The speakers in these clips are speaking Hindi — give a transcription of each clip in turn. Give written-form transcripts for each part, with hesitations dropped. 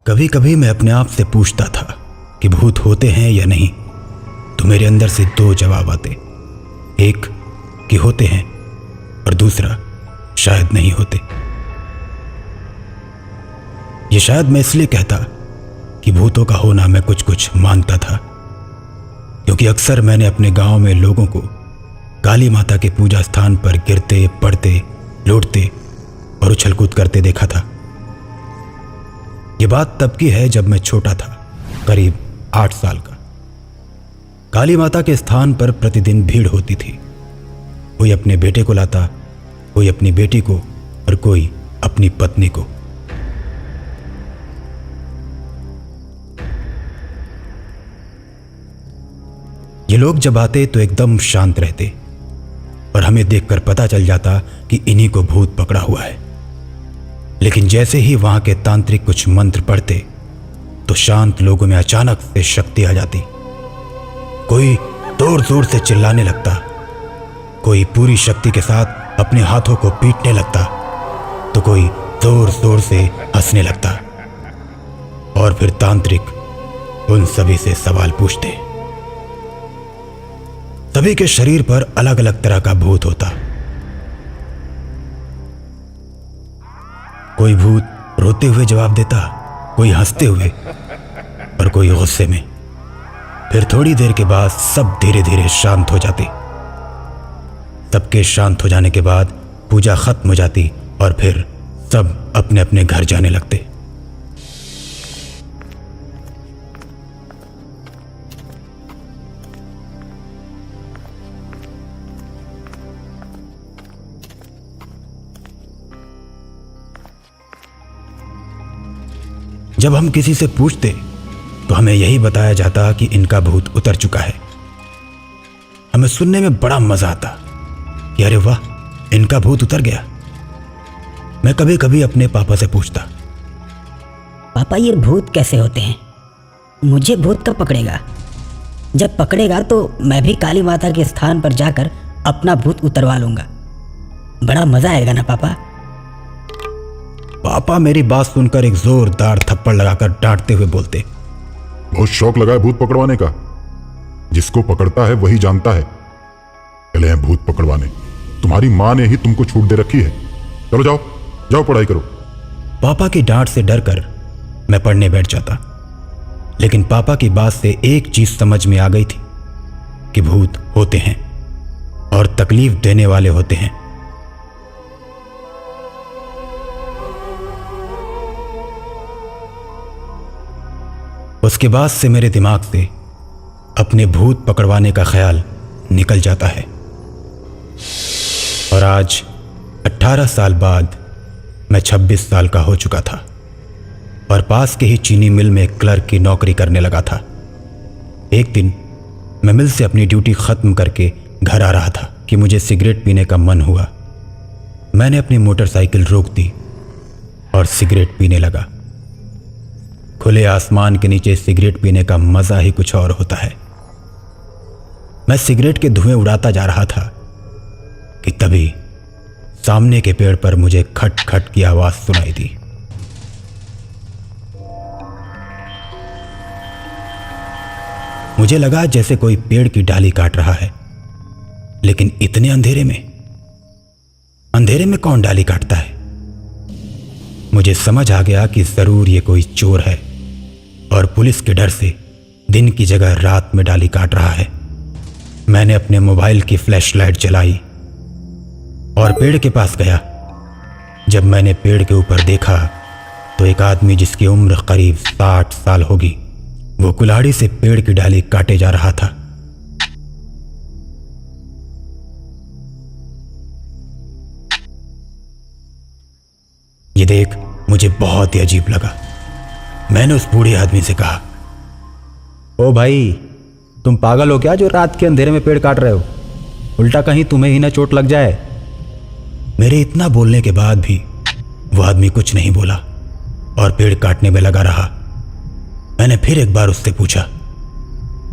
कभी कभी मैं अपने आप से पूछता था कि भूत होते हैं या नहीं, तो मेरे अंदर से दो जवाब आते। एक कि होते हैं और दूसरा शायद नहीं होते। ये शायद मैं इसलिए कहता कि भूतों का होना मैं कुछ कुछ मानता था, क्योंकि अक्सर मैंने अपने गांव में लोगों को काली माता के पूजा स्थान पर गिरते पड़ते लौटते और उछल कूद करते देखा था। ये बात तब की है जब मैं छोटा था, करीब 8 साल का। काली माता के स्थान पर प्रतिदिन भीड़ होती थी। कोई अपने बेटे को लाता, कोई अपनी बेटी को और कोई अपनी पत्नी को। ये लोग जब आते तो एकदम शांत रहते और हमें देखकर पता चल जाता कि इन्हीं को भूत पकड़ा हुआ है। लेकिन जैसे ही वहां के तांत्रिक कुछ मंत्र पढ़ते तो शांत लोगों में अचानक से शक्ति आ जाती। कोई जोर जोर से चिल्लाने लगता, कोई पूरी शक्ति के साथ अपने हाथों को पीटने लगता, तो कोई जोर जोर से हंसने लगता। और फिर तांत्रिक उन सभी से सवाल पूछते। सभी के शरीर पर अलग अलग तरह का भूत होता। कोई भूत रोते हुए जवाब देता, कोई हंसते हुए और कोई गुस्से में। फिर थोड़ी देर के बाद सब धीरे धीरे शांत हो जाते। सबके शांत हो जाने के बाद पूजा खत्म हो जाती और फिर सब अपने अपने घर जाने लगते। जब हम किसी से पूछते तो हमें यही बताया जाता कि इनका भूत उतर चुका है। हमें सुनने में बड़ा मजा आता कि अरे वाह, इनका भूत उतर गया। मैं कभी कभी अपने पापा से पूछता, पापा ये भूत कैसे होते हैं? मुझे भूत कब पकड़ेगा? जब पकड़ेगा तो मैं भी काली माता के स्थान पर जाकर अपना भूत उतरवा लूंगा। बड़ा मजा आएगा ना पापा? पापा मेरी बात सुनकर एक जोरदार थप्पड़ लगाकर डांटते हुए बोलते, बहुत शौक लगा है भूत पकड़वाने का। जिसको पकड़ता है वही जानता है। चले हैं भूत पकड़वाने। तुम्हारी माँ ने ही तुमको छूट दे रखी है। चलो जाओ जाओ पढ़ाई करो। पापा की डांट से डरकर मैं पढ़ने बैठ जाता। लेकिन पापा की बात से एक चीज समझ में आ गई थी कि भूत होते हैं और तकलीफ देने वाले होते हैं। उसके बाद से मेरे दिमाग से अपने भूत पकड़वाने का ख्याल निकल जाता है। और आज 18 साल बाद मैं 26 साल का हो चुका था और पास के ही चीनी मिल में क्लर्क की नौकरी करने लगा था। एक दिन मैं मिल से अपनी ड्यूटी खत्म करके घर आ रहा था कि मुझे सिगरेट पीने का मन हुआ। मैंने अपनी मोटरसाइकिल रोक दी और सिगरेट पीने लगा। खुले आसमान के नीचे सिगरेट पीने का मजा ही कुछ और होता है। मैं सिगरेट के धुएं उड़ाता जा रहा था कि तभी सामने के पेड़ पर मुझे खट खट की आवाज सुनाई दी। मुझे लगा जैसे कोई पेड़ की डाली काट रहा है, लेकिन इतने अंधेरे में कौन डाली काटता है? मुझे समझ आ गया कि जरूर ये कोई चोर है और पुलिस के डर से दिन की जगह रात में डाली काट रहा है। मैंने अपने मोबाइल की फ्लैशलाइट जलाई और पेड़ के पास गया। जब मैंने पेड़ के ऊपर देखा तो एक आदमी जिसकी उम्र करीब 60 साल होगी, वो कुल्हाड़ी से पेड़ की डाली काटे जा रहा था। ये देख मुझे बहुत ही अजीब लगा। मैंने उस बूढ़े आदमी से कहा, ओ भाई, तुम पागल हो क्या जो रात के अंधेरे में पेड़ काट रहे हो? उल्टा कहीं तुम्हें ही ना चोट लग जाए। मेरे इतना बोलने के बाद भी वो आदमी कुछ नहीं बोला और पेड़ काटने में लगा रहा। मैंने फिर एक बार उससे पूछा,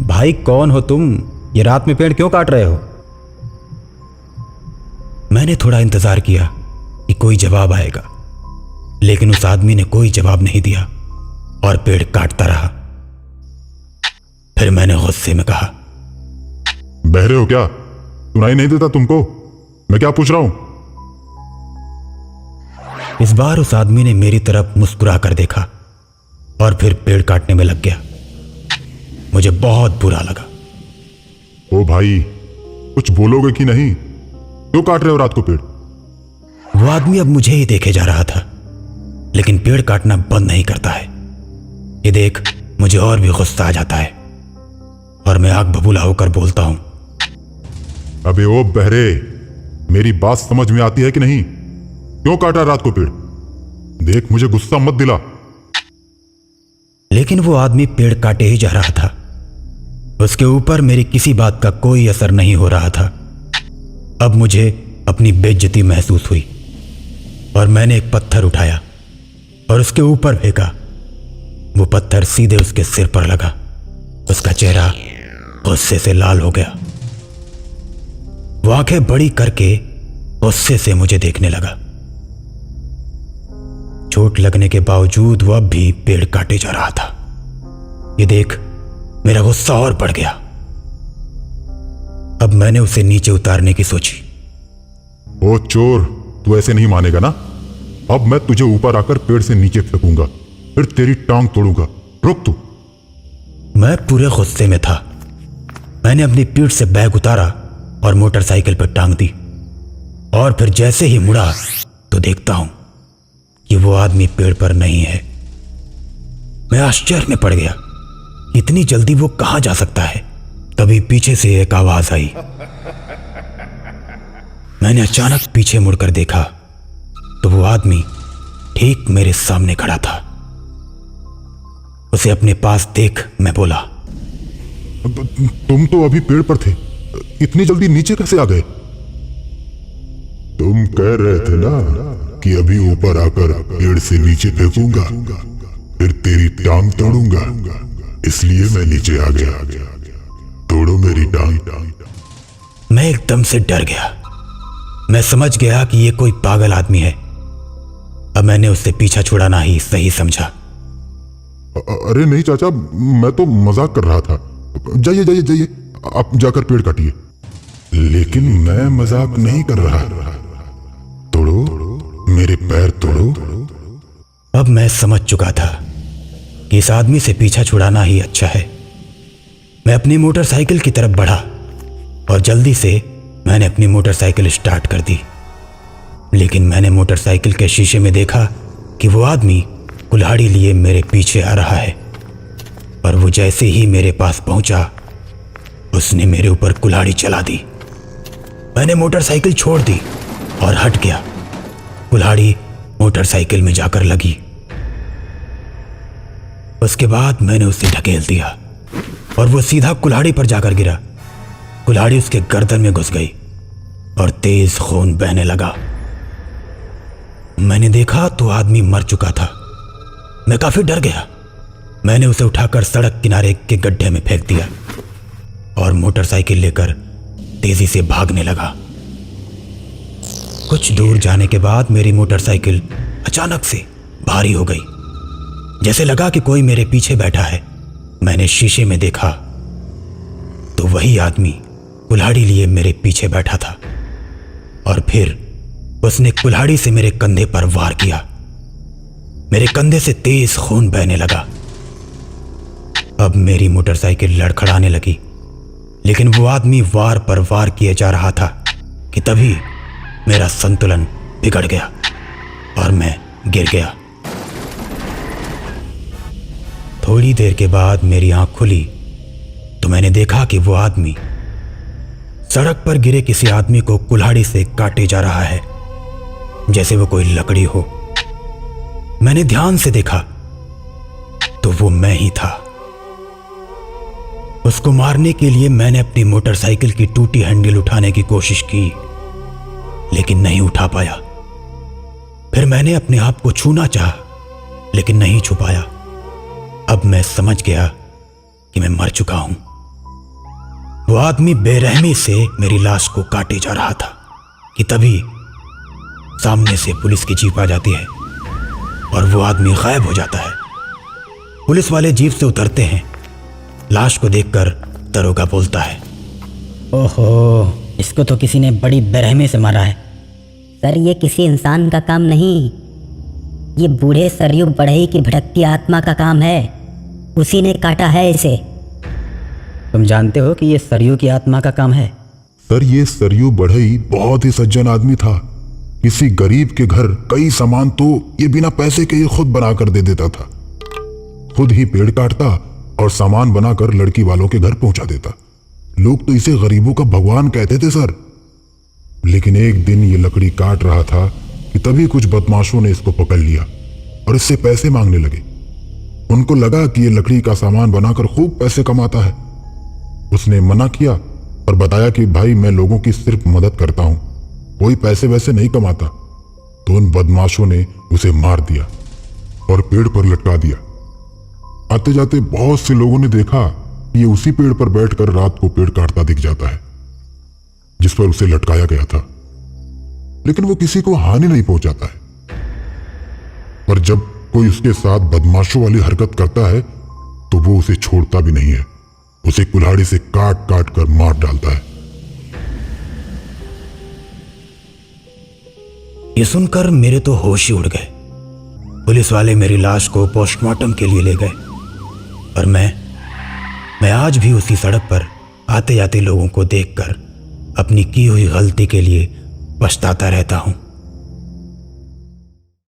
भाई कौन हो तुम? ये रात में पेड़ क्यों काट रहे हो? मैंने थोड़ा इंतजार किया कि कोई जवाब आएगा, लेकिन उस आदमी ने कोई जवाब नहीं दिया और पेड़ काटता रहा। फिर मैंने गुस्से में कहा, बहरे हो क्या? सुनाई नहीं देता तुमको मैं क्या पूछ रहा हूं? इस बार उस आदमी ने मेरी तरफ मुस्कुरा कर देखा और फिर पेड़ काटने में लग गया। मुझे बहुत बुरा लगा। ओ भाई, कुछ बोलोगे कि नहीं? क्यों काट रहे हो रात को पेड़? वो आदमी अब मुझे ही देखे जा रहा था, लेकिन पेड़ काटना बंद नहीं करता है। ये देख मुझे और भी गुस्सा आ जाता है और मैं आग बबूला होकर बोलता हूं, अबे ओ बहरे, मेरी बात समझ में आती है कि नहीं? क्यों काटा रात को पेड़? देख मुझे गुस्सा मत दिला। लेकिन वो आदमी पेड़ काटे ही जा रहा था। उसके ऊपर मेरी किसी बात का कोई असर नहीं हो रहा था। अब मुझे अपनी बेइज्जती महसूस हुई और मैंने एक पत्थर उठाया और उसके ऊपर फेंका। वो पत्थर सीधे उसके सिर पर लगा। उसका चेहरा गुस्से से लाल हो गया। वो आंखें बड़ी करके गुस्से से मुझे देखने लगा। चोट लगने के बावजूद वो अब भी पेड़ काटे जा रहा था। ये देख मेरा गुस्सा और बढ़ गया। अब मैंने उसे नीचे उतारने की सोची। ओ चोर, तू ऐसे नहीं मानेगा ना? अब मैं तुझे ऊपर आकर पेड़ से नीचे फेंकूंगा, फिर तेरी टांग तोड़ूंगा। रुक तू। मैं पूरे गुस्से में था। मैंने अपनी पीठ से बैग उतारा और मोटरसाइकिल पर टांग दी और फिर जैसे ही मुड़ा तो देखता हूं कि वो आदमी पेड़ पर नहीं है। मैं आश्चर्य में पड़ गया, इतनी जल्दी वो कहां जा सकता है। तभी पीछे से एक आवाज आई। मैंने अचानक पीछे मुड़कर देखा तो वो आदमी ठीक मेरे सामने खड़ा था। उसे अपने पास देख मैं बोला, तुम तो अभी पेड़ पर थे, इतनी जल्दी नीचे कैसे आ गए? तुम कह रहे थे ना कि अभी ऊपर आकर पेड़ से नीचे फेंकूंगा, फिर तेरी टांग तोड़ूंगा, इसलिए मैं नीचे आ गया। तोड़ो मेरी टांग। मैं एकदम से डर गया। मैं समझ गया कि ये कोई पागल आदमी है। अब मैंने उससे पीछा छुड़ाना ही सही समझा। अरे नहीं चाचा, मैं तो मजाक कर रहा था। जाइए जाइए जाइए, आप जाकर पेड़ काटिए। लेकिन मैं मजाक नहीं कर रहा। तोड़ो मेरे पैर, तोड़ो। अब मैं समझ चुका था कि इस आदमी से पीछा छुड़ाना ही अच्छा है। मैं अपनी मोटरसाइकिल की तरफ बढ़ा और जल्दी से मैंने अपनी मोटरसाइकिल स्टार्ट कर दी। लेकिन मैंने मोटरसाइकिल के शीशे में देखा कि वो आदमी कुल्हाड़ी लिए मेरे पीछे आ रहा है और वो जैसे ही मेरे पास पहुंचा उसने मेरे ऊपर कुल्हाड़ी चला दी। मैंने मोटरसाइकिल छोड़ दी और हट गया। कुल्हाड़ी मोटरसाइकिल में जाकर लगी। उसके बाद मैंने उसे ढकेल दिया और वो सीधा कुल्हाड़ी पर जाकर गिरा। कुल्हाड़ी उसके गर्दन में घुस गई और तेज खून बहने लगा। मैंने देखा तो आदमी मर चुका था। मैं काफी डर गया। मैंने उसे उठाकर सड़क किनारे के गड्ढे में फेंक दिया और मोटरसाइकिल लेकर तेजी से भागने लगा। कुछ दूर जाने के बाद मेरी मोटरसाइकिल अचानक से भारी हो गई। जैसे लगा कि कोई मेरे पीछे बैठा है। मैंने शीशे में देखा तो वही आदमी कुल्हाड़ी लिए मेरे पीछे बैठा था और फिर उसने कुल्हाड़ी से मेरे कंधे पर वार किया। मेरे कंधे से तेज खून बहने लगा। अब मेरी मोटरसाइकिल लड़खड़ाने लगी, लेकिन वो आदमी वार पर वार किए जा रहा था कि तभी मेरा संतुलन बिगड़ गया और मैं गिर गया। थोड़ी देर के बाद मेरी आंख खुली तो मैंने देखा कि वो आदमी सड़क पर गिरे किसी आदमी को कुल्हाड़ी से काटे जा रहा है, जैसे वो कोई लकड़ी हो। मैंने ध्यान से देखा तो वो मैं ही था। उसको मारने के लिए मैंने अपनी मोटरसाइकिल की टूटी हैंडल उठाने की कोशिश की, लेकिन नहीं उठा पाया। फिर मैंने अपने आप को छूना चाहा, लेकिन नहीं छू पाया। अब मैं समझ गया कि मैं मर चुका हूं। वो आदमी बेरहमी से मेरी लाश को काटे जा रहा था कि तभी सामने से पुलिस की जीप आ जाती है और वो आदमी गायब हो जाता है। पुलिस वाले जीप से उतरते हैं। लाश को देखकर दरोगा बोलता है, ओहो, इसको तो किसी ने बड़ी बेरहमी से मारा है। सर, ये किसी इंसान का काम नहीं, ये बूढ़े सरयू बढ़ई की भटकती आत्मा का काम है। उसी ने काटा है इसे। तुम जानते हो कि ये सरयू की आत्मा का काम है? सर, ये सरयू बढ़ई बहुत ही सज्जन आदमी था। किसी गरीब के घर कई सामान तो ये बिना पैसे के ही खुद बनाकर दे देता था। खुद ही पेड़ काटता और सामान बनाकर लड़की वालों के घर पहुंचा देता। लोग तो इसे गरीबों का भगवान कहते थे सर। लेकिन एक दिन ये लकड़ी काट रहा था कि तभी कुछ बदमाशों ने इसको पकड़ लिया और इससे पैसे मांगने लगे। उनको लगा कि ये लकड़ी का सामान बनाकर खूब पैसे कमाता है। उसने मना किया और बताया कि भाई, मैं लोगों की सिर्फ मदद करता हूं, कोई पैसे वैसे नहीं कमाता। तो उन बदमाशों ने उसे मार दिया और पेड़ पर लटका दिया। आते जाते बहुत से लोगों ने देखा कि ये उसी पेड़ पर बैठकर रात को पेड़ काटता दिख जाता है जिस पर उसे लटकाया गया था। लेकिन वो किसी को हानि नहीं पहुंचाता है। और जब कोई उसके साथ बदमाशों वाली हरकत करता है तो वो उसे छोड़ता भी नहीं है, उसे कुल्हाड़ी से काट काट कर मार डालता है। ये सुनकर मेरे तो होश ही उड़ गए। पुलिस वाले मेरी लाश को पोस्टमार्टम के लिए ले गए और मैं आज भी उसी सड़क पर आते जाते लोगों को देखकर अपनी की हुई गलती के लिए पछताता रहता हूं।